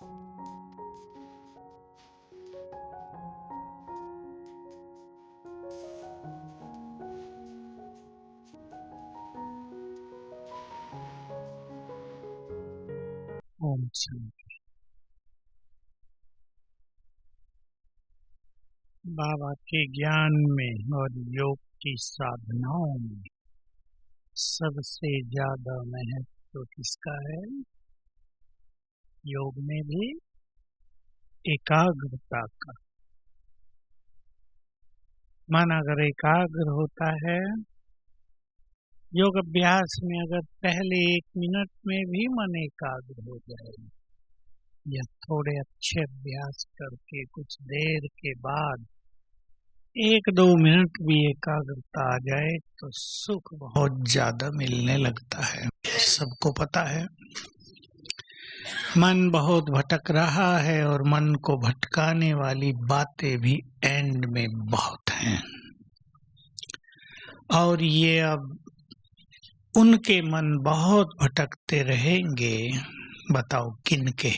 ओम शांति। बाबा के ज्ञान में और योग की साधनाओं में सबसे ज्यादा महत्व किसका है? योग में भी एकाग्रता का। मन अगर एकाग्र होता है, योग अभ्यास में अगर पहले 1 मिनट में भी मन एकाग्र हो जाए या थोड़े अच्छे अभ्यास करके कुछ देर के बाद 1-2 मिनट भी एकाग्रता आ जाए तो सुख बहुत ज्यादा मिलने लगता है। सबको पता है मन बहुत भटक रहा है और मन को भटकाने वाली बातें भी एंड में बहुत हैं। और ये अब उनके मन बहुत भटकते रहेंगे, बताओ किनके?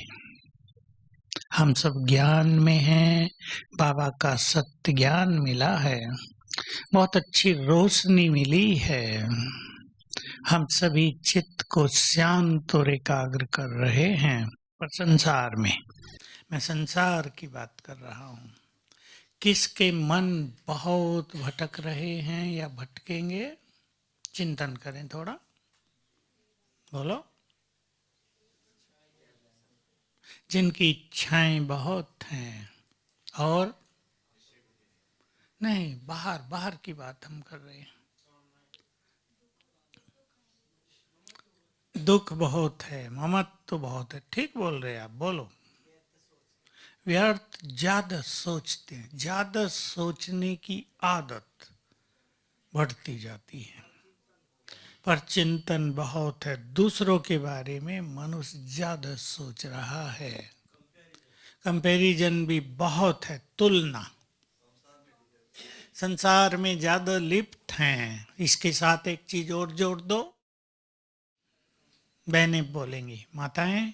हम सब ज्ञान में हैं, बाबा का सत्य ज्ञान मिला है, बहुत अच्छी रोशनी मिली है, हम सभी चित्त को शांत और एकाग्र कर रहे हैं। पर संसार में, मैं संसार की बात कर रहा हूँ, किसके मन बहुत भटक रहे हैं या भटकेंगे? चिंतन करें थोड़ा, बोलो। जिनकी इच्छाएं बहुत हैं और नहीं, बाहर की बात हम कर रहे हैं। दुख बहुत है, ममत्व तो बहुत है, ठीक बोल रहे हैं आप, बोलो। व्यर्थ ज्यादा सोचते हैं, ज्यादा सोचने की आदत बढ़ती जाती है। पर चिंतन बहुत है, दूसरों के बारे में मनुष्य ज्यादा सोच रहा है। कंपैरिजन भी बहुत है, तुलना। संसार में ज्यादा लिप्त हैं। इसके साथ एक चीज और जोड़ दो, बहनें बोलेंगी, माताएं,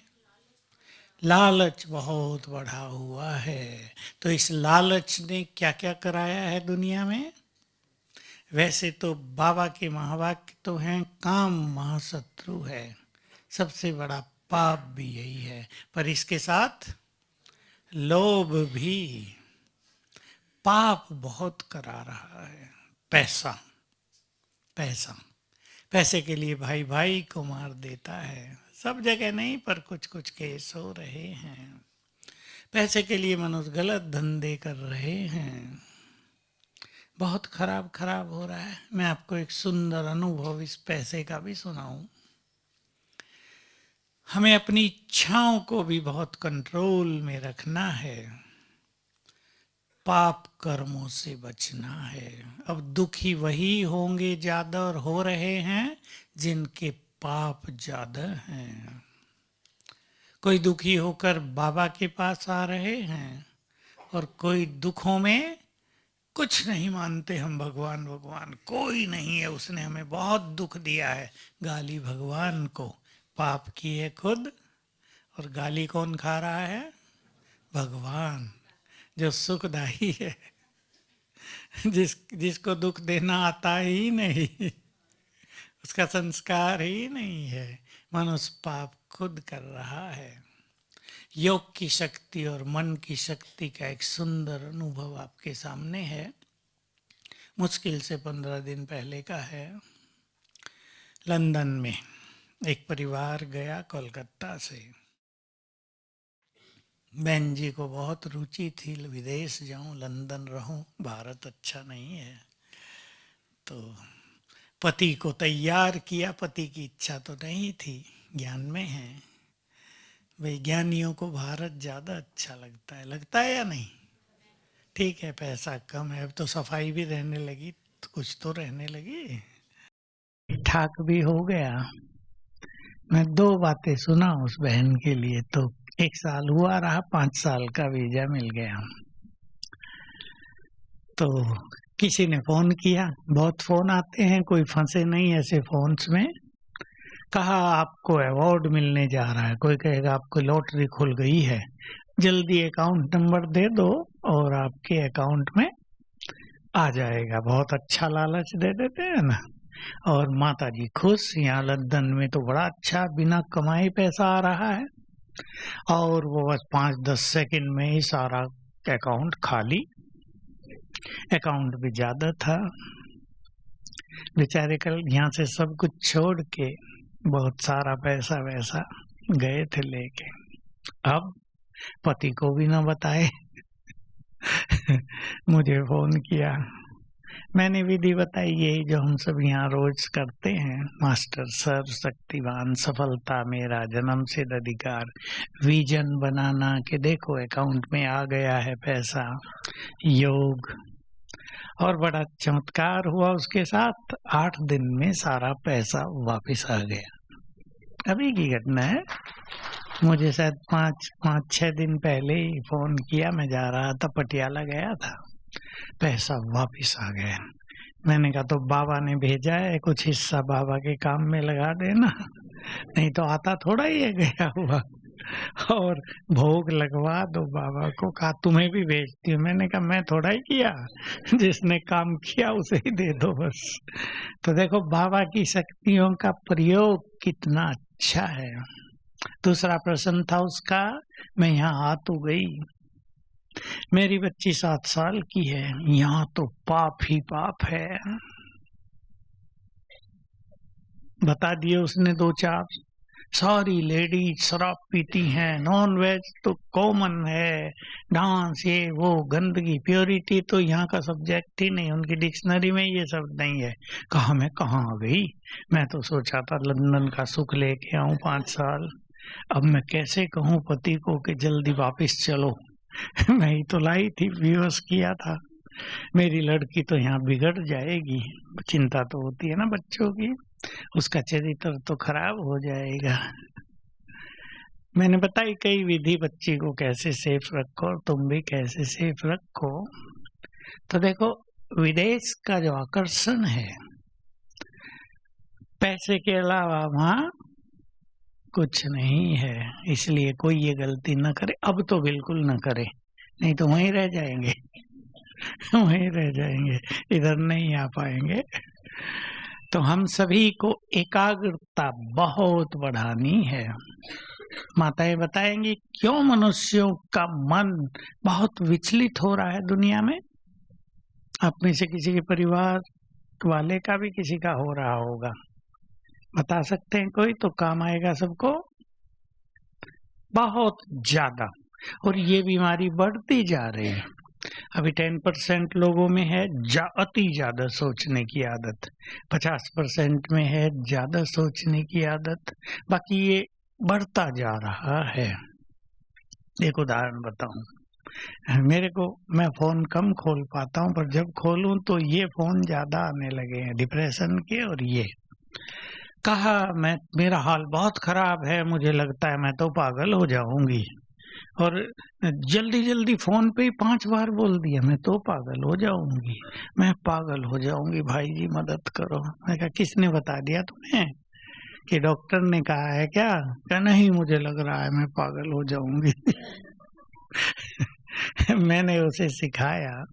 लालच बहुत बढ़ा हुआ है। तो इस लालच ने क्या क्या कराया है दुनिया में? वैसे तो बाबा के महावाक्य तो हैं, काम महाशत्रु है, सबसे बड़ा पाप भी यही है। पर इसके साथ लोभ भी पाप बहुत करा रहा है। पैसा, पैसे के लिए भाई भाई को मार देता है। सब जगह नहीं, पर कुछ कुछ केस हो रहे हैं। पैसे के लिए मनुष्य गलत धंधे कर रहे हैं। बहुत खराब हो रहा है। मैं आपको एक सुंदर अनुभव इस पैसे का भी सुनाऊं। हमें अपनी इच्छाओं को भी बहुत कंट्रोल में रखना है, पाप कर्मों से बचना है। अब दुखी वही होंगे ज्यादा और हो रहे हैं जिनके पाप ज्यादा हैं। कोई दुखी होकर बाबा के पास आ रहे हैं और कोई दुखों में कुछ नहीं मानते। हम भगवान कोई नहीं है, उसने हमें बहुत दुख दिया है। गाली भगवान को, पाप किए खुद, और गाली कौन खा रहा है? भगवान, जो सुखदाई है, जिसको दुख देना आता ही नहीं, उसका संस्कार ही नहीं है। मनुष्य पाप खुद कर रहा है। योग की शक्ति और मन की शक्ति का एक सुंदर अनुभव आपके सामने है। मुश्किल से 15 दिन पहले का है। लंदन में एक परिवार गया कोलकाता से। बहन जी को बहुत रुचि थी, विदेश जाऊं, लंदन रहूं, भारत अच्छा नहीं है। तो पति को तैयार किया। पति की इच्छा तो नहीं थी, ज्ञान में है। वैज्ञानियों को भारत ज़्यादा अच्छा लगता है या नहीं? ठीक है, पैसा कम है, अब तो सफाई भी रहने लगी, तो कुछ तो रहने लगी, ठाक भी हो गया। मैं 2 बातें सुना उस बहन के लिए। तो 1 साल हुआ रहा, 5 साल का वीजा मिल गया। तो किसी ने फोन किया, बहुत फोन आते हैं, कोई फंसे नहीं ऐसे फोन्स में। कहा आपको अवार्ड मिलने जा रहा है, कोई कहेगा आपको लॉटरी खुल गई है, जल्दी अकाउंट नंबर दे दो और आपके अकाउंट में आ जाएगा। बहुत अच्छा लालच दे देते हैं ना। और माता जी खुश, यहाँ लंदन में तो बड़ा अच्छा बिना कमाए पैसा आ रहा है, और वो बस 5-10 सेकंड में ही सारा अकाउंट खाली। अकाउंट भी ज्यादा था, बेचारे कल यहाँ से सब कुछ छोड़ के बहुत सारा पैसा वैसा गए थे लेके। अब पति को भी ना बताए मुझे फोन किया, मैंने विधि बताई यही जो हम सब यहाँ रोज करते हैं, मास्टर सर्व शक्तिवान, सफलता मेरा जन्म सिद्ध अधिकार, विजन बनाना कि देखो अकाउंट में आ गया है पैसा, योग। और बड़ा चमत्कार हुआ उसके साथ, 8 दिन में सारा पैसा वापस आ गया। अभी की घटना है, मुझे शायद 5-6 दिन पहले ही फोन किया, मैं जा रहा था पटियाला गया था, पैसा वापस आ गया। मैंने कहा तो बाबा ने भेजा है, कुछ हिस्सा बाबा के काम में लगा देना, नहीं तो आता थोड़ा ही है गया हुआ। और भोग लगवा दो बाबा को। कहा तुम्हें भी भेजती हूँ। मैंने कहा मैं थोड़ा ही किया, जिसने काम किया उसे ही दे दो बस। तो देखो बाबा की शक्तियों का प्रयोग कितना अच्छा है। दूसरा प्रश्न था उसका, मैं यहाँ आ तो गई, मेरी बच्ची 7 साल की है, यहाँ तो पाप ही पाप है। बता दिए उसने 2-4, सारी लेडीज शराब पीती हैं, नॉन वेज तो कॉमन है, डांस ये वो, गंदगी, प्योरिटी तो यहाँ का सब्जेक्ट ही नहीं, उनकी डिक्शनरी में ये शब्द नहीं है। कहा मैं कहाँ आ गई, मैं तो सोचा था लंदन का सुख लेके आऊं 5 साल, अब मैं कैसे कहूँ पति को कि जल्दी वापस चलो। मैं ही तो लाई थी, व्यूअर्स किया था, मेरी लड़की तो यहाँ बिगड़ जाएगी। चिंता तो होती है ना बच्चों की, उसका चरित्र तो खराब हो जाएगा। मैंने बताई कई विधि बच्ची को कैसे सेफ रखो, और तुम भी कैसे सेफ रखो। तो देखो विदेश का जो आकर्षण है, पैसे के अलावा वहाँ कुछ नहीं है, इसलिए कोई ये गलती न करे। अब तो बिल्कुल न करे, नहीं तो वहीं रह जाएंगे वहीं रह जाएंगे, इधर नहीं आ पाएंगे। तो हम सभी को एकाग्रता बहुत बढ़ानी है। माताएं बताएंगी क्यों मनुष्यों का मन बहुत विचलित हो रहा है दुनिया में। आप में से किसी के परिवार वाले का भी किसी का हो रहा होगा, बता सकते हैं कोई, तो काम आएगा सबको। बहुत ज्यादा, और ये बीमारी बढ़ती जा रही है। अभी 10% लोगों में है अति ज्यादा सोचने की आदत, 50% में है ज्यादा सोचने की आदत, बाकी ये बढ़ता जा रहा है। एक उदाहरण बताऊं, मेरे को, मैं फोन कम खोल पाता हूं, पर जब खोलूं तो ये फोन ज्यादा आने लगे हैं, डिप्रेशन के। और ये कहा मैं, मेरा हाल बहुत खराब है, मुझे लगता है मैं तो पागल हो जाऊंगी। और जल्दी जल्दी फोन पे ही 5 बार बोल दिया, मैं तो पागल हो जाऊंगी, मैं पागल हो जाऊंगी, भाई जी मदद करो। मैं कहा किसने बता दिया तुम्हें, कि डॉक्टर ने कहा है क्या? क्या नहीं, मुझे लग रहा है मैं पागल हो जाऊंगी मैंने उसे सिखाया,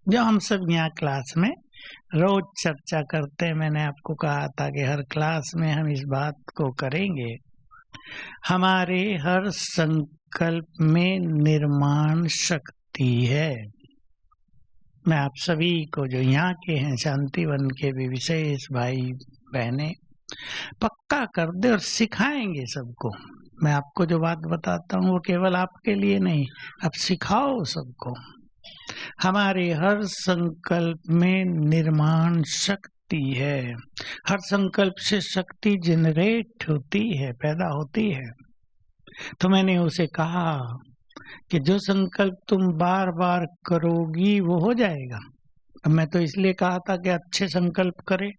जो हम सब यहाँ क्लास में रोज चर्चा करते हैं। मैंने आपको कहा था कि हर क्लास में हम इस बात को करेंगे, हमारे हर संकल्प में निर्माण शक्ति है। मैं आप सभी को जो यहाँ के हैं, शांतिवन के भी विशेष भाई बहने, पक्का कर दे और सिखाएंगे सबको। मैं आपको जो बात बताता हूँ वो केवल आपके लिए नहीं, आप सिखाओ सबको। हमारे हर संकल्प में निर्माण शक्ति है, हर संकल्प से शक्ति जनरेट होती है, पैदा होती है। तो मैंने उसे कहा कि जो संकल्प तुम बार बार करोगी वो हो जाएगा। अब मैं तो इसलिए कहा था कि अच्छे संकल्प करे,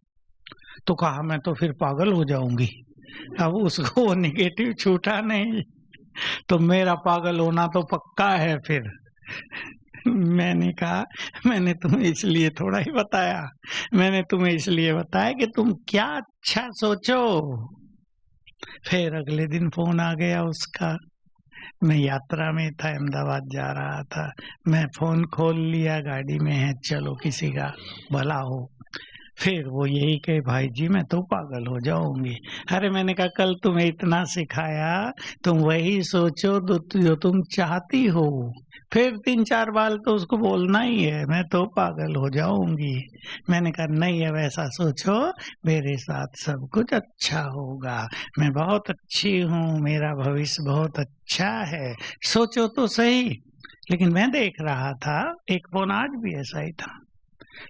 तो कहा मैं तो फिर पागल हो जाऊंगी। अब उसको वो निगेटिव छूटा नहीं, तो मेरा पागल होना तो पक्का है फिर। मैंने कहा मैंने तुम्हें इसलिए थोड़ा ही बताया, मैंने तुम्हें इसलिए बताया कि तुम क्या अच्छा सोचो, फिर अगले दिन फोन आ गया उसका, मैं यात्रा में था, अहमदाबाद जा रहा था, मैं फोन खोल लिया, गाड़ी में है, चलो किसी का भला हो। फिर वो यही कहे, भाई जी मैं तो पागल हो जाऊंगी। अरे मैंने कहा कल तुम्हें इतना सिखाया, तुम वही सोचो जो तुम चाहती हो। फिर 3-4 बार तो उसको बोलना ही है, मैं तो पागल हो जाऊंगी। मैंने कहा नहीं, अब ऐसा सोचो मेरे साथ सब कुछ अच्छा होगा, मैं बहुत अच्छी हूँ, मेरा भविष्य बहुत अच्छा है, सोचो तो सही। लेकिन मैं देख रहा था, एक फोन आज भी ऐसा ही था।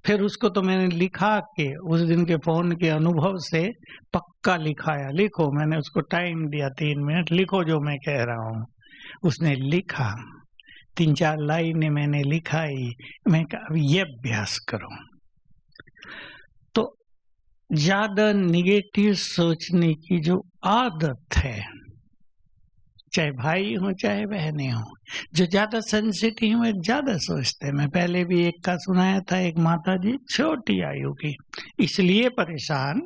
फिर उसको तो मैंने लिखा के उस दिन के फोन के अनुभव से पक्का लिखाया, लिखो, मैंने उसको टाइम दिया 3 मिनट, लिखो जो मैं कह रहा हूँ। उसने लिखा, 3-4 लाइनें मैंने लिखाई, मैं कहा अब ये अभ्यास करो। तो ज्यादा निगेटिव सोचने की जो आदत है, चाहे भाई हो चाहे बहनें हो, जो ज्यादा सेंसिटिव है, ज्यादा सोचते हैं। मैं पहले भी एक का सुनाया था, एक माता जी छोटी आयु की, इसलिए परेशान,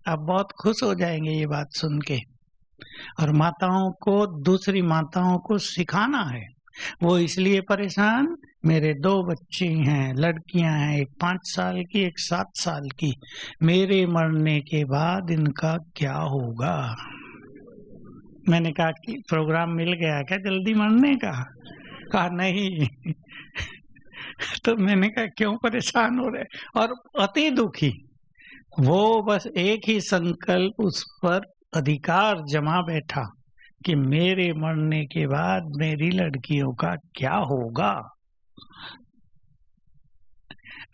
आप बहुत खुश हो जाएंगे ये बात सुन के। और माताओं को, दूसरी माताओं को सिखाना है, वो इसलिए परेशान, मेरे 2 बच्ची हैं, लड़कियां हैं, एक 5 साल की, एक 7 साल की, मेरे मरने के बाद इनका क्या होगा। मैंने कहा कि प्रोग्राम मिल गया क्या जल्दी मरने का? कहा नहीं। तो मैंने कहा क्यों परेशान हो रहे? और अति दुखी, वो बस एक ही संकल्प उस पर अधिकार जमा बैठा कि मेरे मरने के बाद मेरी लड़कियों का क्या होगा।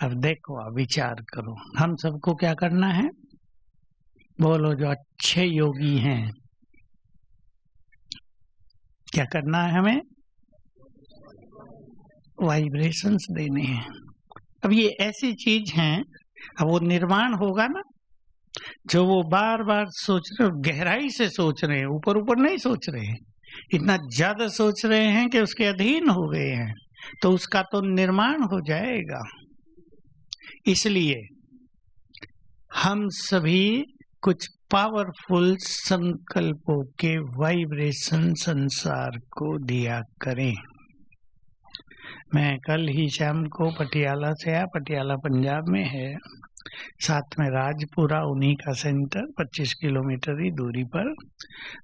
अब देखो, अब विचार करो, हम सबको क्या करना है? बोलो, जो अच्छे योगी हैं, क्या करना है? हमें वाइब्रेशंस देने हैं। अब ये ऐसी चीज है, अब वो निर्माण होगा ना, जो वो बार बार सोच रहे, गहराई से सोच रहे हैं, ऊपर ऊपर नहीं सोच रहे हैं, इतना ज्यादा सोच रहे हैं कि उसके अधीन हो गए हैं, तो उसका तो निर्माण हो जाएगा। इसलिए हम सभी कुछ पावरफुल संकल्पों के वाइब्रेशन संसार को दिया करें। मैं कल ही शाम को पटियाला से आया, पटियाला पंजाब में है, साथ में राजपुरा उन्हीं का सेंटर, 25 किलोमीटर ही दूरी पर।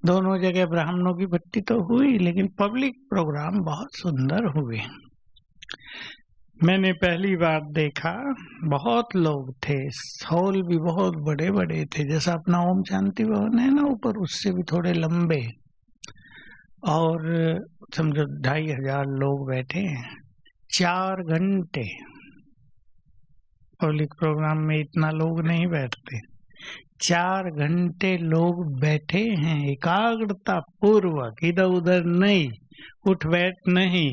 दोनों जगह ब्राह्मणों की भट्टी तो हुई, लेकिन पब्लिक प्रोग्राम बहुत सुंदर हुए। मैंने पहली बार देखा, बहुत लोग थे, हॉल भी बहुत बड़े बड़े थे, जैसा अपना ओम शांति भवन है ना ऊपर, उससे भी थोड़े लंबे, और समझो 2500 लोग बैठे हैं। 4 घंटे, पब्लिक प्रोग्राम में इतना लोग नहीं बैठते, 4 घंटे लोग बैठे हैं एकाग्रता पूर्वक, इधर उधर नहीं, उठ बैठ नहीं,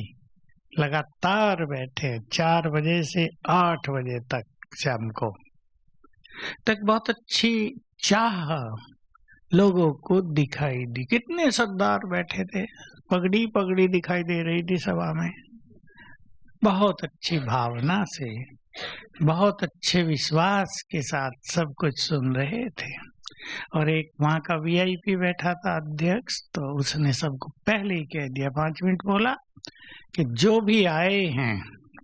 लगातार बैठे 4 बजे से 8 बजे तक शाम को तक। बहुत अच्छी चाह लोगों को दिखाई दी, कितने सरदार बैठे थे, पगड़ी पगड़ी दिखाई दे रही थी सभा में, बहुत अच्छी भावना से, बहुत अच्छे विश्वास के साथ सब कुछ सुन रहे थे। और एक वहाँ का वीआईपी बैठा था, अध्यक्ष, तो उसने सबको पहले ही कह दिया, 5 मिनट बोला कि जो भी आए हैं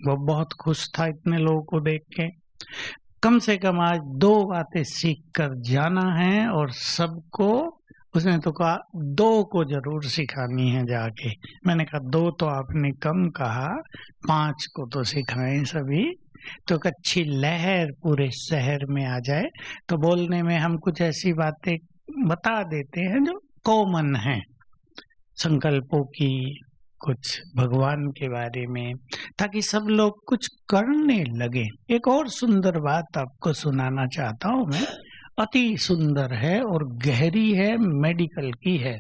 वो बहुत खुश था इतने लोगों को देख के, कम से कम आज 2 बातें सीख कर जाना है, और सबको, उसने तो कहा 2 को जरूर सिखानी है जाके। मैंने कहा 2 तो आपने कम कहा, 5 को तो सिखाएं सभी, तो एक अच्छी लहर पूरे शहर में आ जाए। तो बोलने में हम कुछ ऐसी बातें बता देते हैं जो कॉमन है, संकल्पों की, कुछ भगवान के बारे में, ताकि सब लोग कुछ करने लगे। एक और सुंदर बात आपको सुनाना चाहता हूँ मैं, अति सुंदर है और गहरी है, मेडिकल की है।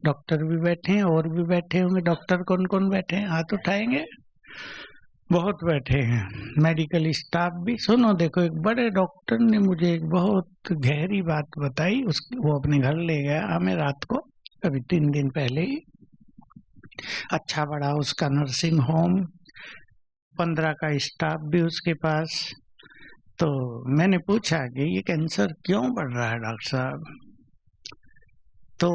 डॉक्टर भी बैठे हैं, और भी बैठे होंगे। डॉक्टर कौन कौन बैठे हैं? हाथ उठाएंगे। बहुत बैठे हैं। मेडिकल स्टाफ भी। सुनो, देखो, एक बड़े डॉक्टर ने मुझे एक बहुत गहरी बात बताई, वो अपने घर ले गया हमें रात को, अभी 3 दिन पहले ही। अच्छा बड़ा उसका नर्सिंग होम, 15 का स्टाफ भी उसके पास। तो मैंने पूछा कि ये कैंसर क्यों बढ़ रहा है डॉक्टर साहब? तो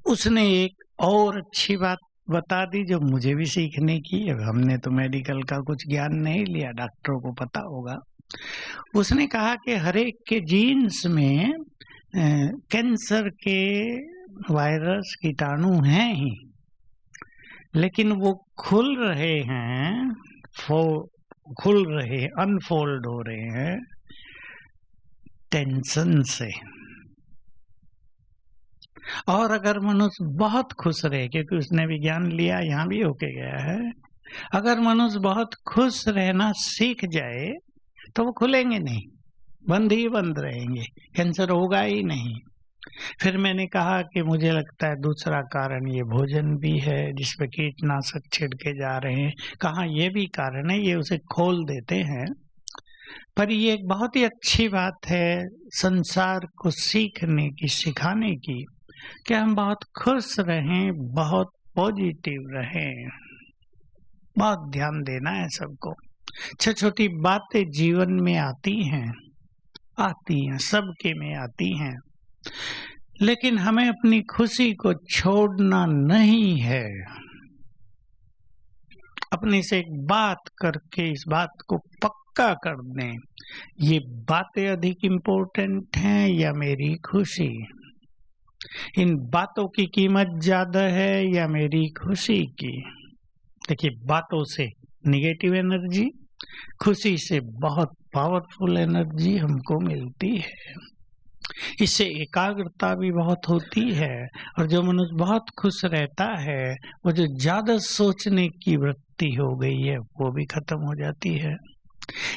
उसने एक और अच्छी बात बता दी जो मुझे भी सीखने की। अब हमने तो मेडिकल का कुछ ज्ञान नहीं लिया, डॉक्टरों को पता होगा। उसने कहा कि हर एक के जीन्स में कैंसर के वायरस कीटाणु हैं ही, लेकिन वो खुल रहे हैं, खुल रहे, अनफोल्ड हो रहे हैं टेंशन से। और अगर मनुष्य बहुत खुश रहे, क्योंकि उसने विज्ञान लिया, यहाँ भी होके गया है, अगर मनुष्य बहुत खुश रहना सीख जाए तो वो खुलेंगे नहीं, बंद ही बंद रहेंगे, कैंसर होगा ही नहीं। फिर मैंने कहा कि मुझे लगता है दूसरा कारण ये भोजन भी है जिसपे कीटनाशक छिड़के जा रहे हैं। कहा ये भी कारण है, ये उसे खोल देते हैं। पर ये एक बहुत ही अच्छी बात है संसार को सीखने की, सिखाने की, कि हम बहुत खुश रहें, बहुत पॉजिटिव रहें। बहुत ध्यान देना है सबको। छोटी छोटी बातें जीवन में आती हैं, सबके में आती हैं, लेकिन हमें अपनी खुशी को छोड़ना नहीं है। अपने से एक बात करके इस बात को पक्का कर दें, ये बातें अधिक इम्पोर्टेंट हैं या मेरी खुशी? इन बातों की कीमत ज्यादा है या मेरी खुशी की? देखिए, बातों से निगेटिव एनर्जी, खुशी से बहुत पावरफुल एनर्जी हमको मिलती है। इससे एकाग्रता भी बहुत होती है, और जो मनुष्य बहुत खुश रहता है, वो जो ज्यादा सोचने की वृत्ति हो गई है वो भी खत्म हो जाती है।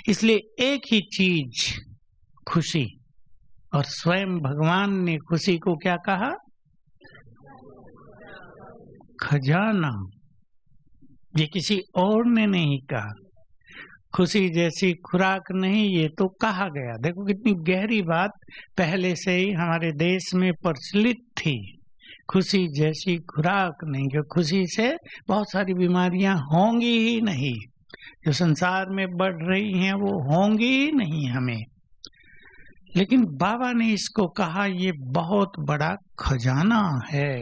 इसलिए एक ही चीज खुशी, और स्वयं भगवान ने खुशी को क्या कहा? खजाना। ये किसी और ने नहीं कहा। खुशी जैसी खुराक नहीं, ये तो कहा गया। देखो कितनी गहरी बात पहले से ही हमारे देश में प्रचलित थी। खुशी जैसी खुराक नहीं, जो खुशी से बहुत सारी बीमारियां होंगी ही नहीं, जो संसार में बढ़ रही हैं वो होंगी ही नहीं हमें। लेकिन बाबा ने इसको कहा ये बहुत बड़ा खजाना है।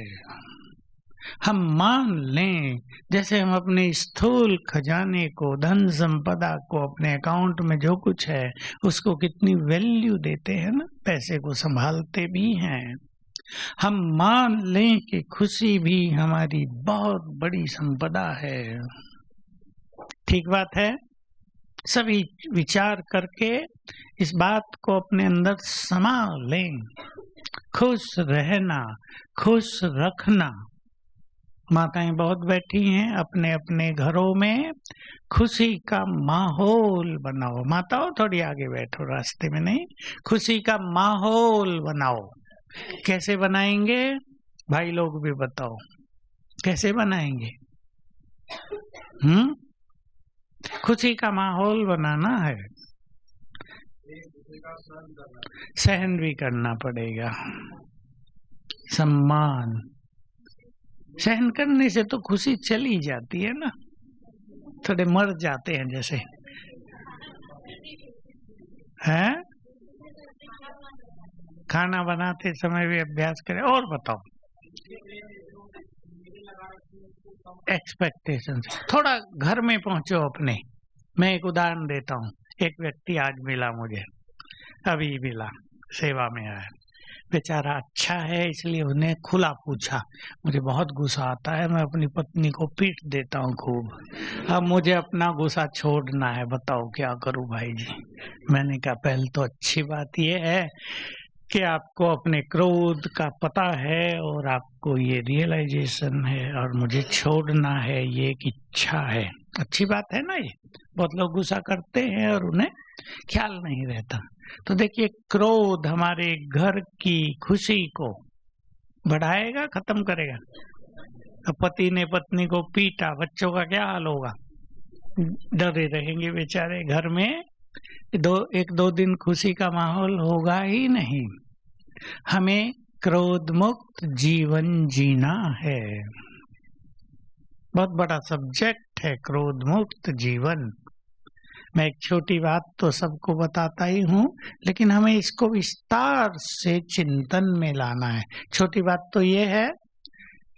हम मान लें, जैसे हम अपने स्थूल खजाने को, धन संपदा को, अपने अकाउंट में जो कुछ है उसको कितनी वैल्यू देते हैं ना, पैसे को संभालते भी हैं। हम मान लें कि खुशी भी हमारी बहुत बड़ी संपदा है। ठीक बात है? सभी विचार करके इस बात को अपने अंदर समा लें। खुश रहना, खुश रखना। माताएं बहुत बैठी हैं अपने अपने घरों में, खुशी का माहौल बनाओ। माताओं थोड़ी आगे बैठो, रास्ते में नहीं। खुशी का माहौल बनाओ। कैसे बनाएंगे? भाई लोग भी बताओ कैसे बनाएंगे? खुशी का माहौल बनाना है, सहन भी करना पड़ेगा। सम्मान, सहन करने से तो खुशी चली जाती है ना, थोड़े मर जाते हैं जैसे, हैं? खाना बनाते समय भी अभ्यास करें। और बताओ, एक्सपेक्टेशन थोड़ा घर में पहुंचो अपने। मैं एक उदाहरण देता हूँ। एक व्यक्ति आज मिला मुझे, अभी मिला, सेवा में आया। बेचारा अच्छा है, इसलिए उन्हें खुला पूछा। मुझे बहुत गुस्सा आता है, मैं अपनी पत्नी को पीट देता हूँ खूब। अब मुझे अपना गुस्सा छोड़ना है, बताओ क्या करूँ भाई जी? मैंने कहा पहले तो अच्छी बात यह है कि आपको अपने क्रोध का पता है और आपको ये रियलाइजेशन है, और मुझे छोड़ना है, ये एक इच्छा है। अच्छी बात है ना ये? बहुत लोग गुस्सा करते हैं और उन्हें ख्याल नहीं रहता। तो देखिए, क्रोध हमारे घर की खुशी को बढ़ाएगा, खत्म करेगा। तो पति ने पत्नी को पीटा, बच्चों का क्या हाल होगा? डरे रहेंगे बेचारे। घर में एक दो दिन खुशी का माहौल होगा ही नहीं। हमें क्रोध मुक्त जीवन जीना है। बहुत बड़ा सब्जेक्ट है क्रोध मुक्त जीवन। मैं एक छोटी बात तो सबको बताता ही हूँ, लेकिन हमें इसको विस्तार से चिंतन में लाना है। छोटी बात तो ये है,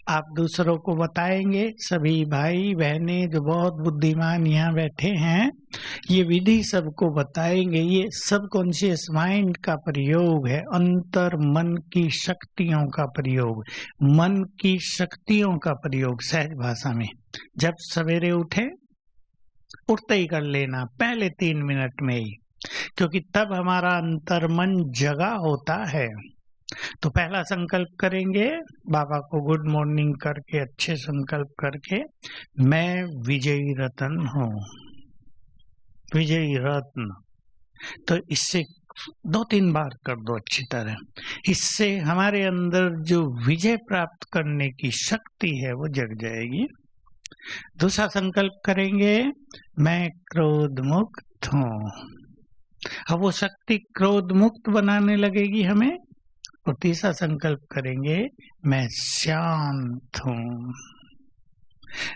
आप दूसरों को बताएंगे, सभी भाई बहनें जो बहुत बुद्धिमान यहाँ बैठे हैं, ये विधि सबको बताएंगे। ये सबकॉन्शियस माइंड का प्रयोग है, अंतर मन की शक्तियों का प्रयोग, मन की शक्तियों का प्रयोग सहज भाषा में। जब सवेरे उठते ही कर लेना, पहले 3 मिनट में ही, क्योंकि तब हमारा अंतर मन जगा होता है। तो पहला संकल्प करेंगे, बाबा को गुड मॉर्निंग करके अच्छे संकल्प करके, मैं विजयी रत्न हूँ, विजयी रत्न। तो इससे 2-3 बार कर दो अच्छी तरह, इससे हमारे अंदर जो विजय प्राप्त करने की शक्ति है वो जग जाएगी। दूसरा संकल्प करेंगे, मैं क्रोध मुक्त हूँ। अब वो शक्ति क्रोध मुक्त बनाने लगेगी हमें। और तीसरा संकल्प करेंगे, मैं शांत हूँ,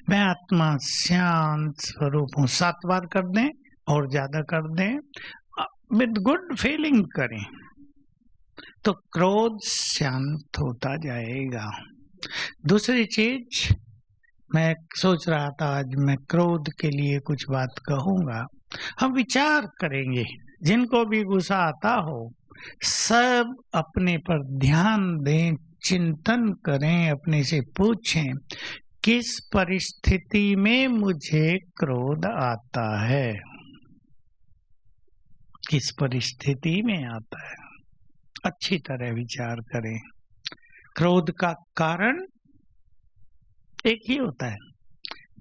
मैं आत्मा शांत स्वरूप हूँ। 7 बार कर दें और ज्यादा कर दें, विद गुड फीलिंग करें, तो क्रोध शांत होता जाएगा। दूसरी चीज, मैं सोच रहा था आज मैं क्रोध के लिए कुछ बात कहूंगा। हम विचार करेंगे, जिनको भी गुस्सा आता हो सब अपने पर ध्यान दें, चिंतन करें, अपने से पूछें किस परिस्थिति में मुझे क्रोध आता है, किस परिस्थिति में आता है। अच्छी तरह विचार करें। क्रोध का कारण एक ही होता है,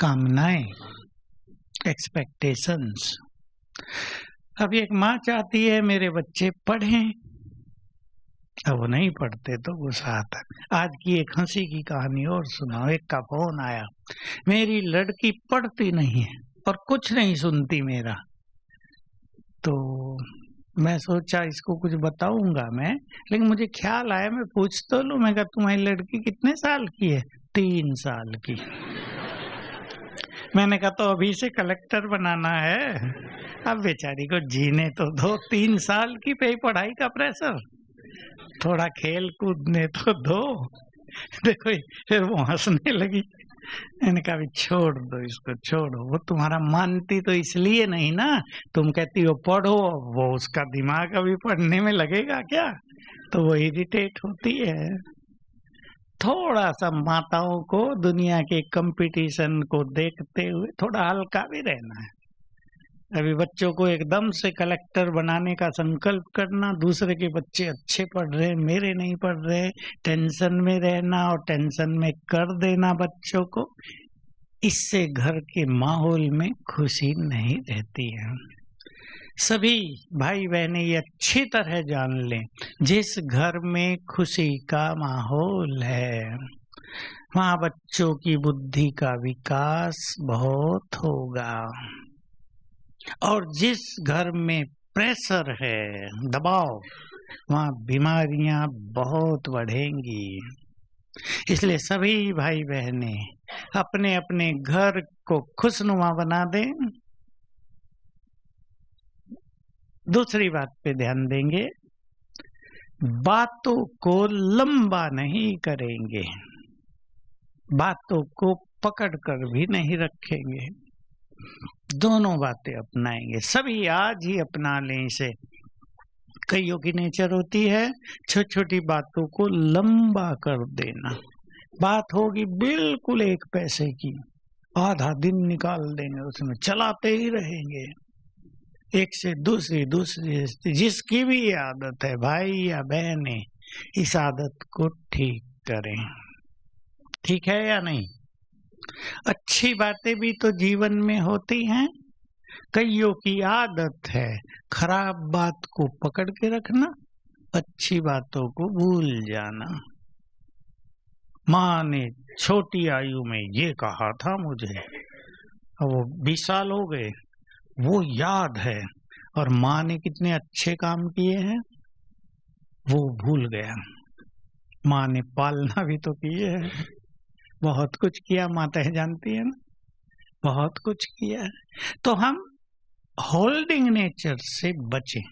कामनाएं, एक्सपेक्टेशंस। अब एक माँ चाहती है मेरे बच्चे पढ़ें, अब वो नहीं पढ़ते तो गुस्सा आता है। आज की एक हंसी की कहानी और सुनाओ। एक का फोन आया, मेरी लड़की पढ़ती नहीं है और कुछ नहीं सुनती मेरा। तो मैं सोचा इसको कुछ बताऊंगा मैं, लेकिन मुझे ख्याल आया मैं पूछ तो लूं। मैं कहा तुम्हारी लड़की कितने साल की है? 3 साल की। मैंने कहा तो अभी से कलेक्टर बनाना है, अब बेचारी को जीने तो दो। 3 साल की पे ही पढ़ाई का प्रेशर, थोड़ा खेल कूदने तो दो। देखो फिर वो हंसने लगी। मैंने कहा छोड़ दो इसको, छोड़ो। वो तुम्हारा मानती तो इसलिए नहीं ना, तुम कहती हो पढ़ो, वो उसका दिमाग अभी पढ़ने में लगेगा क्या, तो वो इरिटेट होती है। थोड़ा सा माताओं को दुनिया के कंपटीशन को देखते हुए थोड़ा हल्का भी रहना है। अभी बच्चों को एकदम से कलेक्टर बनाने का संकल्प करना, दूसरे के बच्चे अच्छे पढ़ रहे मेरे नहीं पढ़ रहे, टेंशन में रहना और टेंशन में कर देना बच्चों को, इससे घर के माहौल में खुशी नहीं रहती है। सभी भाई बहनें ये अच्छी तरह जान लें, जिस घर में खुशी का माहौल है वहाँ बच्चों की बुद्धि का विकास बहुत होगा, और जिस घर में प्रेशर है, दबाव, वहाँ बीमारियां बहुत बढ़ेंगी। इसलिए सभी भाई बहनें अपने अपने घर को खुशनुमा बना दें। दूसरी बात पे ध्यान देंगे, बातों को लंबा नहीं करेंगे, बातों को पकड़ कर भी नहीं रखेंगे। दोनों बातें अपनाएंगे। सभी आज ही अपना लें इसे। कईयों की नेचर होती है छोटी छोटी बातों को लंबा कर देना। बात होगी बिल्कुल 1 पैसे की, आधा दिन निकाल देंगे उसमें, चलाते ही रहेंगे, एक से दूसरी। जिसकी भी ये आदत है, भाई या बहनें, इस आदत को ठीक करें। ठीक है या नहीं? अच्छी बातें भी तो जीवन में होती हैं। कईयों की आदत है खराब बात को पकड़ के रखना, अच्छी बातों को भूल जाना। माँ ने छोटी आयु में ये कहा था मुझे, अब वो 20 साल हो गए, वो याद है, और माँ ने कितने अच्छे काम किए हैं वो भूल गया। माँ ने पालना भी तो किए है, बहुत कुछ किया, माताएं जानती है ना, बहुत कुछ किया है। तो हम होल्डिंग नेचर से बचें,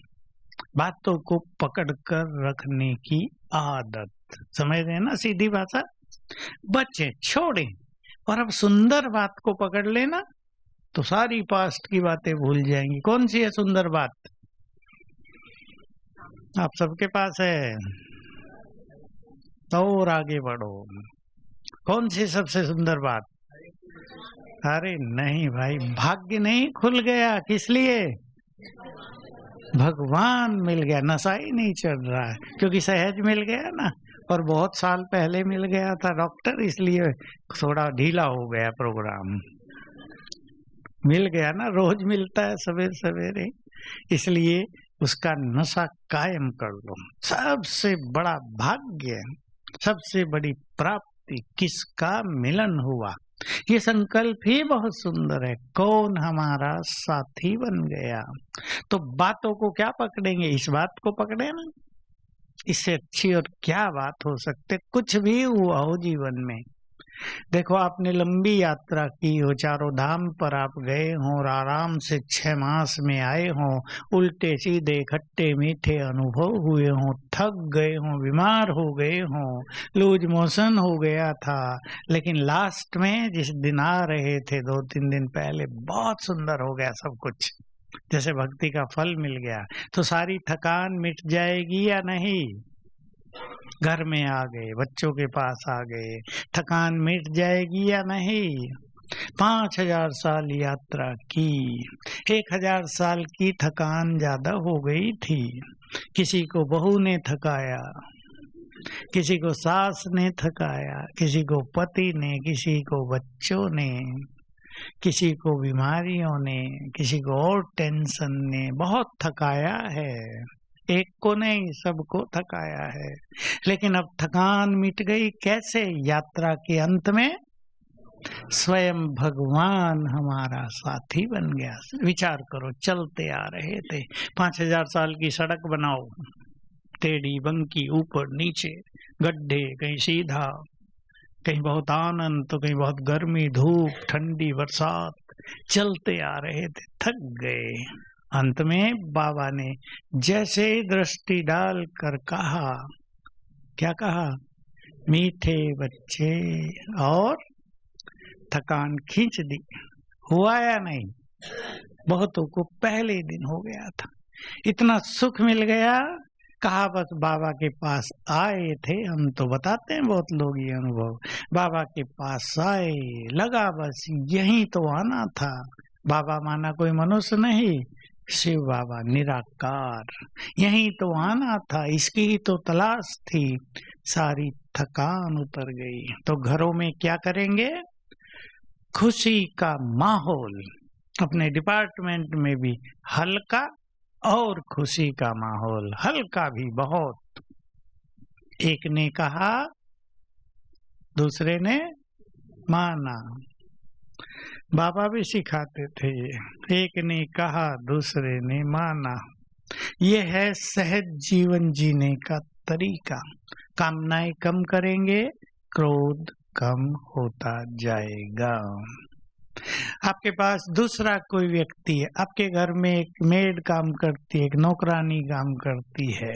बातों को पकड़कर रखने की आदत, समझ रहे हैं ना सीधी भाषा, बचें, छोड़ें। और अब सुंदर बात को पकड़ लेना तो सारी पास्ट की बातें भूल जाएंगी। कौन सी है सुंदर बात? आप सबके पास है तो और आगे बढ़ो। कौन सी सबसे सुंदर बात? अरे नहीं भाई, भाग्य नहीं खुल गया। किस लिए? भगवान मिल गया। नशा ही नहीं चढ़ रहा है क्योंकि सहज मिल गया ना, और बहुत साल पहले मिल गया था डॉक्टर, इसलिए थोड़ा ढीला हो गया प्रोग्राम। मिल गया ना, रोज मिलता है सवेरे सवेरे, इसलिए उसका नशा कायम कर लो। सबसे बड़ा भाग्य, सबसे बड़ी प्राप्ति किसका मिलन हुआ, ये संकल्प ही बहुत सुंदर है। कौन हमारा साथी बन गया। तो बातों को क्या पकड़ेंगे, इस बात को पकड़े ना। इससे अच्छी और क्या बात हो सकते। कुछ भी हुआ हो जीवन में, देखो आपने लंबी यात्रा की हो, चारों धाम पर आप गए हो और आराम से 6 मास में आए हो, उल्टे सीधे खट्टे मीठे अनुभव हुए हो, थक गए हो, बीमार हो गए हो, लूज मोशन हो गया था, लेकिन लास्ट में जिस दिन आ रहे थे 2-3 दिन पहले, बहुत सुंदर हो गया सब कुछ, जैसे भक्ति का फल मिल गया। तो सारी थकान मिट जाएगी या नहीं? घर में आ गए, बच्चों के पास आ गए, थकान मिट जाएगी या नहीं? 5000 साल यात्रा की, 1000 साल की थकान ज्यादा हो गई थी। किसी को बहू ने थकाया, किसी को सास ने थकाया, किसी को पति ने, किसी को बच्चों ने, किसी को बीमारियों ने, किसी को और टेंशन ने बहुत थकाया है। एक को नहीं, सबको थकाया है। लेकिन अब थकान मिट गई कैसे? यात्रा के अंत में स्वयं भगवान हमारा साथी बन गया। विचार करो, चलते आ रहे थे, 5000 साल की सड़क बनाओ, टेढ़ी बंकी, ऊपर नीचे गड्ढे, कहीं सीधा, कहीं बहुत आनंद तो कहीं बहुत गर्मी, धूप, ठंडी, बरसात, चलते आ रहे थे, थक गए। अंत में बाबा ने जैसे दृष्टि डाल कर कहा, क्या कहा? मीठे बच्चे, और थकान खींच दी। हुआ या नहीं? बहुतों को पहले दिन हो गया था, इतना सुख मिल गया, कहा बस बाबा के पास आए थे। हम तो बताते हैं बहुत लोग ये अनुभव, बाबा के पास आए, लगा बस यही तो आना था। बाबा माना कोई मनुष्य नहीं, शिव बाबा निराकार, यही तो आना था, इसकी ही तो तलाश थी। सारी थकान उतर गई। तो घरों में क्या करेंगे? खुशी का माहौल, अपने डिपार्टमेंट में भी हल्का और खुशी का माहौल, हल्का भी बहुत। एक ने कहा, दूसरे ने माना। बाबा भी सिखाते थे, एक ने कहा, दूसरे ने माना। ये है सहज जीवन जीने का तरीका। कामनाएं कम करेंगे, क्रोध कम होता जाएगा। आपके पास दूसरा कोई व्यक्ति है, आपके घर में एक मेड काम करती है, एक नौकरानी काम करती है,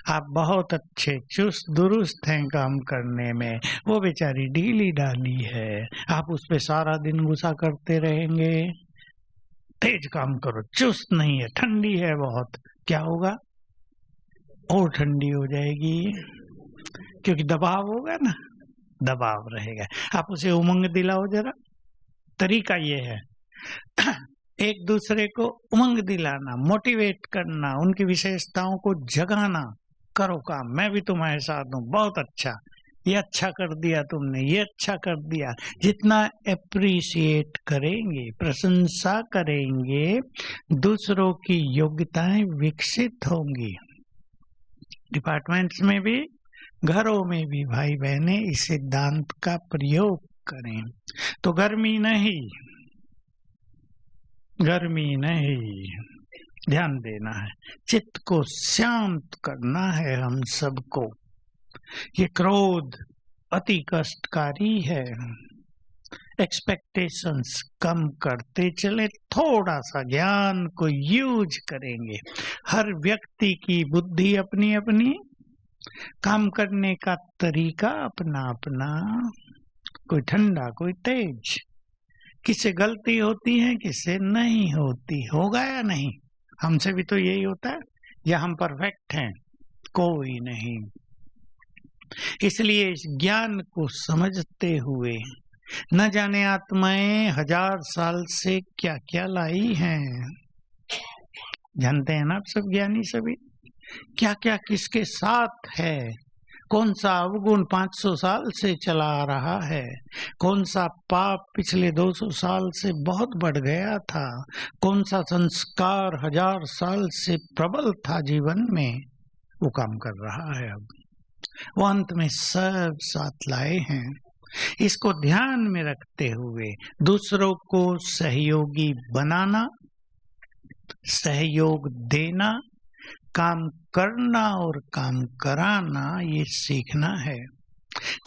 आप बहुत अच्छे चुस्त दुरुस्त हैं काम करने में, वो बेचारी ढीली ढाली है, आप उस पे सारा दिन गुस्सा करते रहेंगे। तेज काम करो, चुस्त नहीं है, ठंडी है बहुत, क्या होगा? और ठंडी हो जाएगी, क्योंकि दबाव होगा ना, दबाव रहेगा। आप उसे उमंग दिलाओ जरा। तरीका ये है, एक दूसरे को उमंग दिलाना, मोटिवेट करना, उनकी विशेषताओं को जगाना। करो काम, मैं भी तुम्हारे साथ हूँ, बहुत अच्छा, ये अच्छा कर दिया तुमने, ये अच्छा कर दिया। जितना एप्रिशिएट करेंगे, प्रशंसा करेंगे, दूसरों की योग्यताएं विकसित होंगी। डिपार्टमेंट्स में भी, घरों में भी भाई बहने इस सिद्धांत का प्रयोग करें। तो गर्मी नहीं, गर्मी नहीं, ध्यान देना है, चित्त को शांत करना है हम सबको। ये क्रोध अति कष्टकारी है, एक्सपेक्टेशंस कम करते चले, थोड़ा सा ज्ञान को यूज करेंगे। हर व्यक्ति की बुद्धि अपनी अपनी, काम करने का तरीका अपना अपना, कोई ठंडा कोई तेज, किससे गलती होती है किससे नहीं होती, होगा या नहीं? हमसे भी तो यही होता है, या हम परफेक्ट हैं? कोई नहीं। इसलिए इस ज्ञान को समझते हुए न जाने आत्माएं 1000 साल से क्या क्या लाई हैं। जानते हैं ना आप सब ज्ञानी सभी, क्या क्या किसके साथ है, कौन सा अवगुण 500 साल से चला आ रहा है, कौन सा पाप पिछले 200 साल से बहुत बढ़ गया था, कौन सा संस्कार 1000 साल से प्रबल था जीवन में, वो काम कर रहा है। अब वो अंत में सब साथ लाए हैं। इसको ध्यान में रखते हुए दूसरों को सहयोगी बनाना, सहयोग देना, काम करना और काम कराना, ये सीखना है।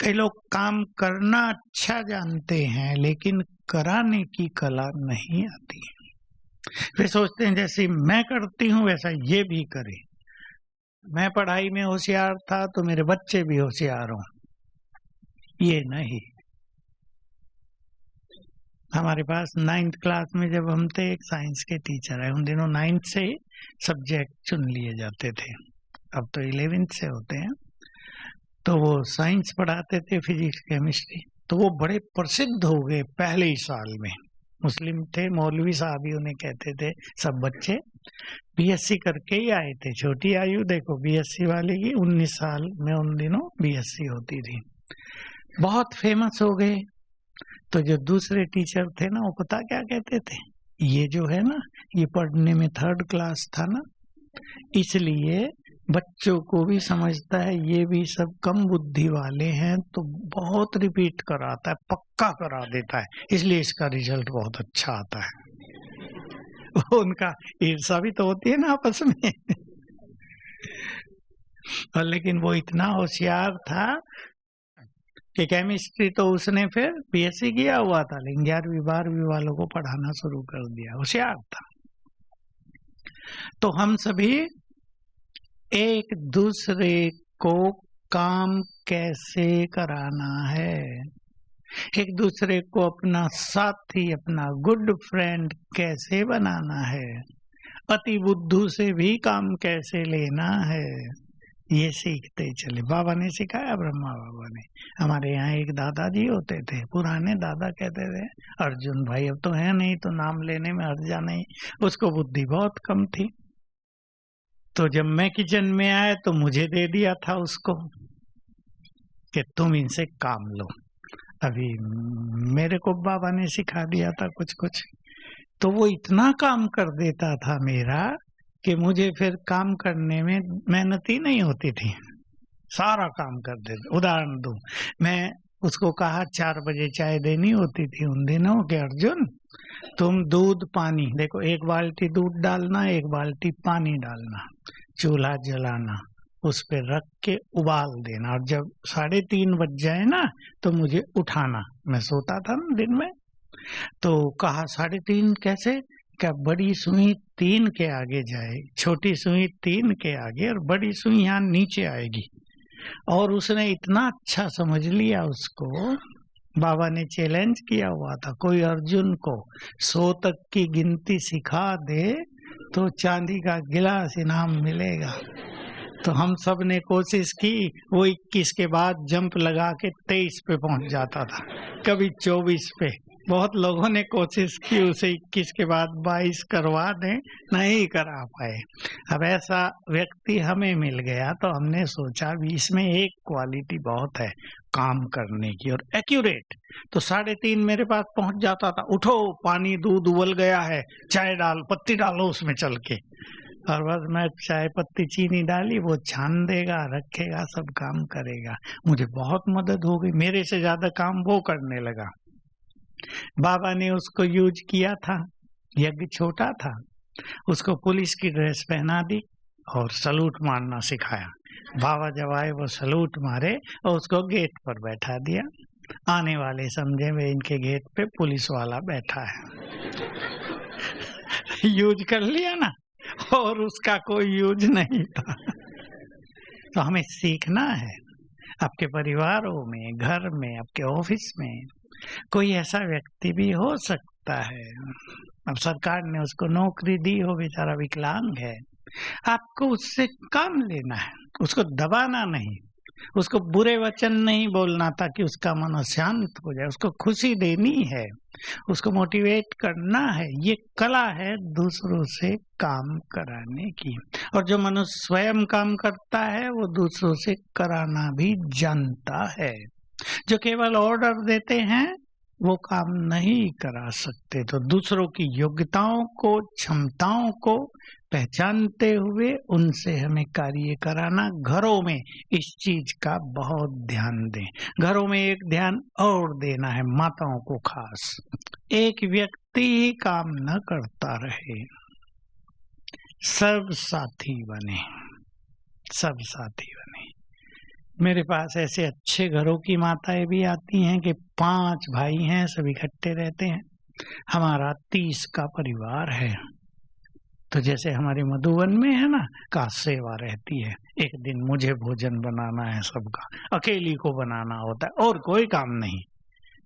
कई लोग काम करना अच्छा जानते हैं लेकिन कराने की कला नहीं आती। वे सोचते हैं जैसे मैं करती हूँ वैसा ये भी करे। मैं पढ़ाई में होशियार था तो मेरे बच्चे भी होशियार हों, ये नहीं। हमारे पास 9th क्लास में जब हम थे, एक साइंस के टीचर है। उन दिनों 9th से सब्जेक्ट चुन लिए जाते थे, अब तो 11th से होते हैं। तो वो साइंस पढ़ाते थे, फिजिक्स केमिस्ट्री। तो वो बड़े प्रसिद्ध हो गए पहले ही साल में। मुस्लिम थे, मौलवी साहब ही उन्हें कहते थे। सब बच्चे बीएससी करके ही आए थे। छोटी आयु देखो बीएससी वाले की, 19 साल में उन दिनों बीएससी होती थी। बहुत फेमस हो गए। तो जो दूसरे टीचर थे ना, वो पता क्या कहते थे, ये जो है ना, ये पढ़ने में 3rd क्लास था ना, इसलिए बच्चों को भी समझता है ये भी सब कम बुद्धि वाले हैं, तो बहुत रिपीट कराता है, पक्का करा देता है, इसलिए इसका रिजल्ट बहुत अच्छा आता है। उनका ईर्ष्या भी तो होती है ना आपस में। और लेकिन वो इतना होशियार था कि केमिस्ट्री तो उसने फिर बीएससी किया हुआ था, लेकिन 11वीं 12वीं वालों को पढ़ाना शुरू कर दिया, होशियार था। तो हम सभी एक दूसरे को काम कैसे कराना है, एक दूसरे को अपना साथी, अपना गुड फ्रेंड कैसे बनाना है, अति बुद्धू से भी काम कैसे लेना है, ये सीखते चले। बाबा ने सिखाया, ब्रह्मा बाबा ने। हमारे यहाँ एक दादाजी होते थे, पुराने दादा, कहते थे अर्जुन भाई, अब तो है नहीं तो नाम लेने में हर्जा नहीं। उसको बुद्धि बहुत कम थी, तो जब मैं किचन में आया तो मुझे दे दिया था उसको कि तुम इनसे काम लो। अभी मेरे को बाबा ने सिखा दिया था कुछ कुछ, तो वो इतना काम कर देता था मेरा कि मुझे फिर काम करने में मेहनत ही नहीं होती थी, सारा काम कर देते। उदाहरण दूं, मैं उसको कहा 4 बजे चाय देनी होती थी उन दिनों के, अर्जुन तुम दूध पानी, देखो 1 बाल्टी दूध डालना, 1 बाल्टी पानी डालना, चूल्हा जलाना, उस पे रख के उबाल देना, और जब 3:30 बज जाए ना तो मुझे उठाना। मैं सोता था ना दिन में, तो कहा 3:30 कैसे, क्या बड़ी सुई 3 के आगे जाए, छोटी सुई 3 के आगे, और बड़ी सुई यहाँ नीचे आएगी। और उसने इतना अच्छा समझ लिया उसको, बाबा ने चैलेंज किया हुआ था, कोई अर्जुन को 100 तक की गिनती सिखा दे तो चांदी का गिलास इनाम मिलेगा। तो हम सब ने कोशिश की, वो 21 के बाद जंप लगा के 23 पे पहुंच जाता था, कभी 24 पे। बहुत लोगों ने कोशिश की उसे 21 के बाद 22 करवा दें, नहीं करा पाए। अब ऐसा व्यक्ति हमें मिल गया, तो हमने सोचा भी इसमें एक क्वालिटी बहुत है काम करने की, और एक्यूरेट। तो 3:30 मेरे पास पहुंच जाता था, उठो पानी दूध उबल गया है, चाय डाल, पत्ती डालो उसमें चल के, और बस मैं चाय पत्ती चीनी डाली, वो छान देगा, रखेगा, सब काम करेगा। मुझे बहुत मदद हो गई, मेरे से ज्यादा काम वो करने लगा। बाबा ने उसको यूज किया था, यज्ञ छोटा था, उसको पुलिस की ड्रेस पहना दी और सलूट मारना सिखाया। बाबा जब आए वो सलूट मारे और उसको गेट पर बैठा दिया। आने वाले समझे वे इनके गेट पे पुलिस वाला बैठा है। यूज कर लिया ना, और उसका कोई यूज नहीं था। तो हमें सीखना है, आपके परिवारों में, घर में, आपके ऑफिस में कोई ऐसा व्यक्ति भी हो सकता है। अब सरकार ने उसको नौकरी दी हो, बेचारा विकलांग है, आपको उससे काम लेना है, उसको दबाना नहीं, उसको बुरे वचन नहीं बोलना ताकि उसका मन शांत हो जाए, उसको खुशी देनी है, उसको मोटिवेट करना है। ये कला है दूसरों से काम कराने की। और जो मनुष्य स्वयं काम करता है वो दूसरों से कराना भी जानता है। जो केवल ऑर्डर देते हैं वो काम नहीं करा सकते। तो दूसरों की योग्यताओं को, क्षमताओं को पहचानते हुए उनसे हमें कार्य कराना। घरों में इस चीज का बहुत ध्यान दें। घरों में एक ध्यान और देना है माताओं को खास। एक व्यक्ति ही काम न करता रहे, सब साथी बने, सब साथी बने। मेरे पास ऐसे अच्छे घरों की माताएं भी आती हैं कि 5 भाई हैं, सब इकट्ठे रहते हैं, हमारा 30 का परिवार है। तो जैसे हमारे मधुवन में है ना, का सेवा रहती है। एक दिन मुझे भोजन बनाना है सबका, अकेली को बनाना होता है और कोई काम नहीं,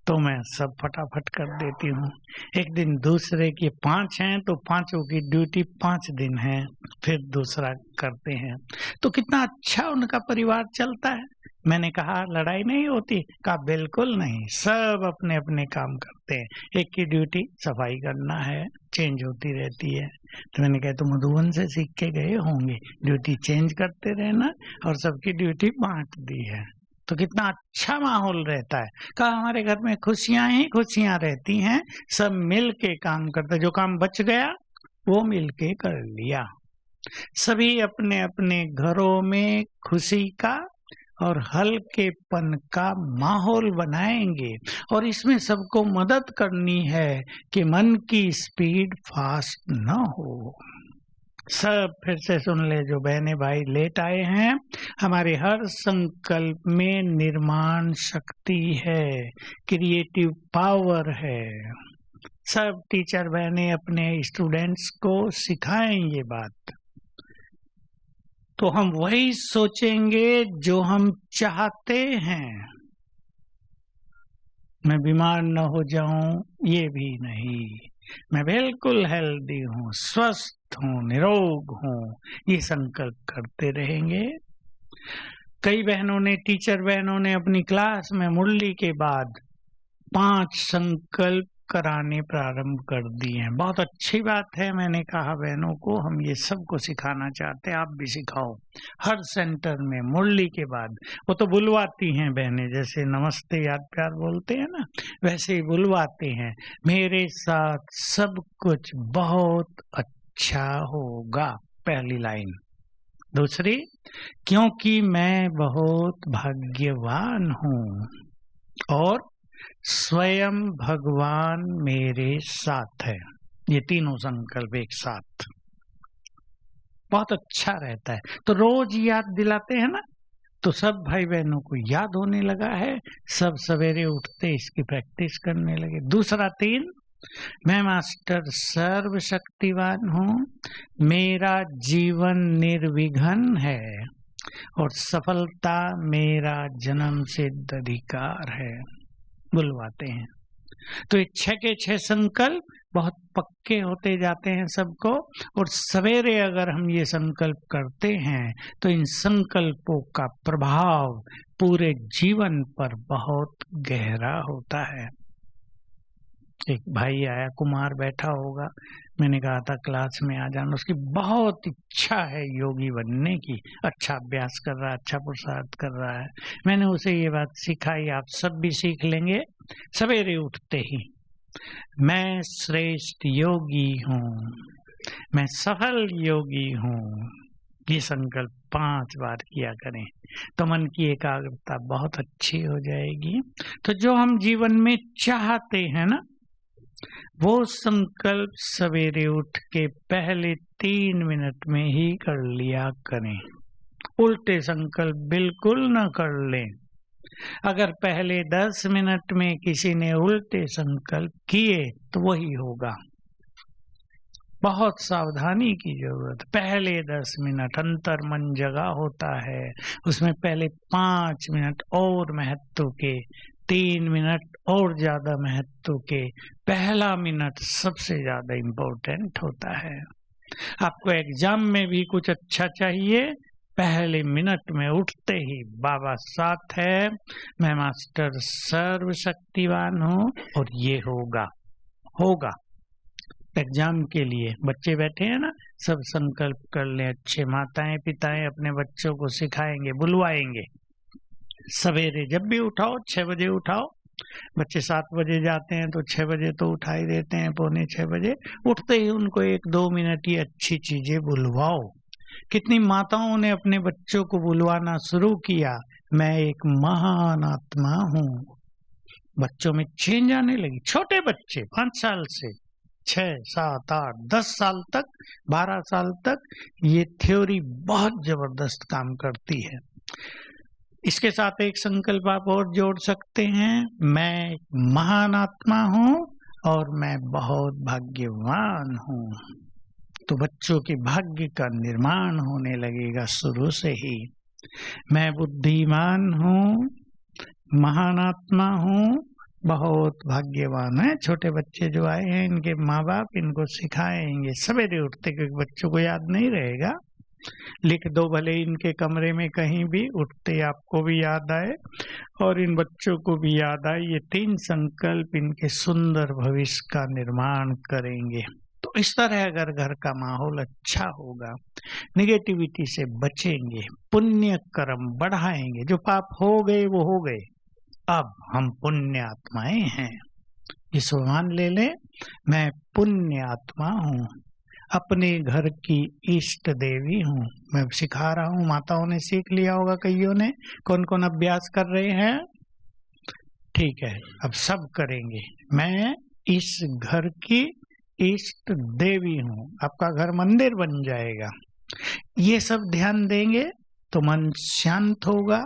तो मैं सब फटाफट कर देती हूँ। एक दिन दूसरे की 5 हैं तो 5 की ड्यूटी 5 दिन है, फिर दूसरा करते हैं। तो कितना अच्छा उनका परिवार चलता है। मैंने कहा लड़ाई नहीं होती, कहा बिल्कुल नहीं, सब अपने अपने काम करते हैं। एक की ड्यूटी सफाई करना है, चेंज होती रहती है। तो मैंने कहा तो मधुबन से सीख के गए होंगे, ड्यूटी चेंज करते रहना और सबकी ड्यूटी बांट दी है। तो कितना अच्छा माहौल रहता है। कहा हमारे घर में खुशियां ही खुशियां रहती हैं, सब मिल के काम करते, जो काम बच गया वो मिल के कर लिया। सभी अपने अपने घरों में खुशी का और हल्केपन का माहौल बनाएंगे। और इसमें सबको मदद करनी है कि मन की स्पीड फास्ट न हो। सब फिर से सुन ले, जो बहने भाई लेट आए हैं, हमारे हर संकल्प में निर्माण शक्ति है, क्रिएटिव पावर है। सब टीचर बहने अपने स्टूडेंट्स को सिखाएं ये बात, तो हम वही सोचेंगे जो हम चाहते हैं। मैं बीमार न हो जाऊं ये भी नहीं, मैं बिल्कुल हेल्दी हूँ, स्वस्थ हूँ, निरोग हूँ, ये संकल्प करते रहेंगे। कई बहनों ने, टीचर बहनों ने अपनी क्लास में मुरली के बाद 5 संकल्प कराने प्रारंभ कर दिए हैं। बहुत अच्छी बात है। मैंने कहा बहनों को हम ये सबको सिखाना चाहते हैं, आप भी सिखाओ। हर सेंटर में मुरली के बाद वो तो बुलवाती हैं बहनें, जैसे नमस्ते याद प्यार बोलते हैं ना, वैसे ही बुलवाते हैं, मेरे साथ सब कुछ बहुत अच्छा होगा, पहली लाइन। दूसरी, क्योंकि मैं बहुत भाग्यवान हूँ और स्वयं भगवान मेरे साथ है। ये तीनों संकल्प एक साथ बहुत अच्छा रहता है। तो रोज याद दिलाते हैं ना, तो सब भाई बहनों को याद होने लगा है, सब सवेरे उठते इसकी प्रैक्टिस करने लगे। दूसरा 3, मैं मास्टर सर्वशक्तिवान हूँ, मेरा जीवन निर्विघ्न है और सफलता मेरा जन्म सिद्ध अधिकार है, बुलवाते हैं। तो ये 6 के 6 संकल्प बहुत पक्के होते जाते हैं सबको। और सवेरे अगर हम ये संकल्प करते हैं तो इन संकल्पों का प्रभाव पूरे जीवन पर बहुत गहरा होता है। एक भाई आया, कुमार बैठा होगा, मैंने कहा था क्लास में आ जाना, उसकी बहुत इच्छा है योगी बनने की, अच्छा अभ्यास कर रहा है, अच्छा पुरुषार्थ कर रहा है। मैंने उसे ये बात सिखाई, आप सब भी सीख लेंगे। सवेरे उठते ही मैं श्रेष्ठ योगी हूँ, मैं सफल योगी हूँ, ये संकल्प 5 बार किया करें तो मन की एकाग्रता बहुत अच्छी हो जाएगी। तो जो हम जीवन में चाहते हैं ना, वो संकल्प सवेरे उठ के पहले 3 मिनट में ही कर लिया करें। उल्टे संकल्प बिल्कुल न कर लें। अगर पहले 10 मिनट में किसी ने उल्टे संकल्प किए तो वही होगा। बहुत सावधानी की जरूरत। पहले 10 मिनट अंतर मन जगा होता है, उसमें पहले 5 मिनट और महत्व के, 3 मिनट और ज्यादा महत्व के, पहला मिनट सबसे ज्यादा इम्पोर्टेंट होता है। आपको एग्जाम में भी कुछ अच्छा चाहिए, पहले मिनट में उठते ही बाबा साथ है, मैं मास्टर सर्वशक्तिवान हूँ और ये होगा। एग्जाम के लिए बच्चे बैठे हैं ना, सब संकल्प कर लें। अच्छे माताएं पिताएं अपने बच्चों को सिखाएंगे, बुलवाएंगे। सवेरे जब भी उठाओ 6 बजे उठाओ। बच्चे 7 बजे जाते हैं तो 6 बजे तो उठा ही देते हैं, पौने 6 बजे। उठते ही उनको 1-2 मिनट ये अच्छी चीजें बुलवाओ। कितनी माताओं ने अपने बच्चों को बुलवाना शुरू किया, मैं एक महान आत्मा हूँ। बच्चों में चेंज आने लगी। छोटे बच्चे 5 साल से 6, 7, 8, 10 साल तक, 12 साल तक ये थ्योरी बहुत जबरदस्त काम करती है। इसके साथ एक संकल्प आप और जोड़ सकते हैं, मैं एक महान आत्मा हूँ और मैं बहुत भाग्यवान हूँ। तो बच्चों के भाग्य का निर्माण होने लगेगा शुरू से ही। मैं बुद्धिमान हूँ, महान आत्मा हूँ, बहुत भाग्यवान है। छोटे बच्चे जो आए हैं, इनके माँ बाप इनको सिखाएंगे सवेरे उठते, क्योंकि बच्चों को याद नहीं रहेगा। लिख दो भले इनके कमरे में कहीं भी, उठते आपको भी याद आए और इन बच्चों को भी याद आए। ये 3 संकल्प इनके सुंदर भविष्य का निर्माण करेंगे। तो इस तरह अगर घर का माहौल अच्छा होगा, निगेटिविटी से बचेंगे, पुण्य कर्म बढ़ाएंगे। जो पाप हो गए वो हो गए, अब हम पुण्य आत्माएं हैं। इस मान ले लें, मैं पुण्य आत्मा हूँ, अपने घर की इष्ट देवी हूँ। मैं सिखा रहा हूँ, माताओं ने सीख लिया होगा कईयों ने। कौन कौन अभ्यास कर रहे हैं? ठीक है, अब सब करेंगे। मैं इस घर की इष्ट देवी हूँ। आपका घर मंदिर बन जाएगा। ये सब ध्यान देंगे तो मन शांत होगा,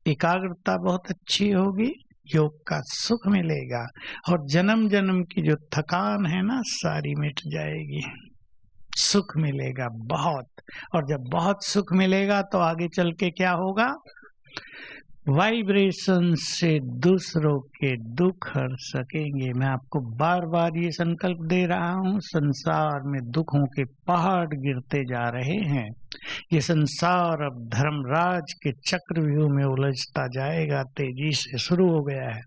एकाग्रता बहुत अच्छी होगी, योग का सुख मिलेगा और जन्म जन्म की जो थकान है ना, सारी मिट जाएगी। सुख मिलेगा बहुत। और जब बहुत सुख मिलेगा तो आगे चल के क्या होगा? वाइब्रेशन से दूसरों के दुख हर सकेंगे। मैं आपको बार बार ये संकल्प दे रहा हूँ, संसार में दुखों के पहाड़ गिरते जा रहे हैं। ये संसार अब धर्मराज के चक्रव्यूह में उलझता जाएगा, तेजी से शुरू हो गया है।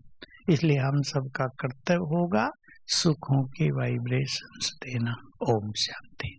इसलिए हम सबका कर्तव्य होगा सुखों के वाइब्रेशंस देना। ओम शांति।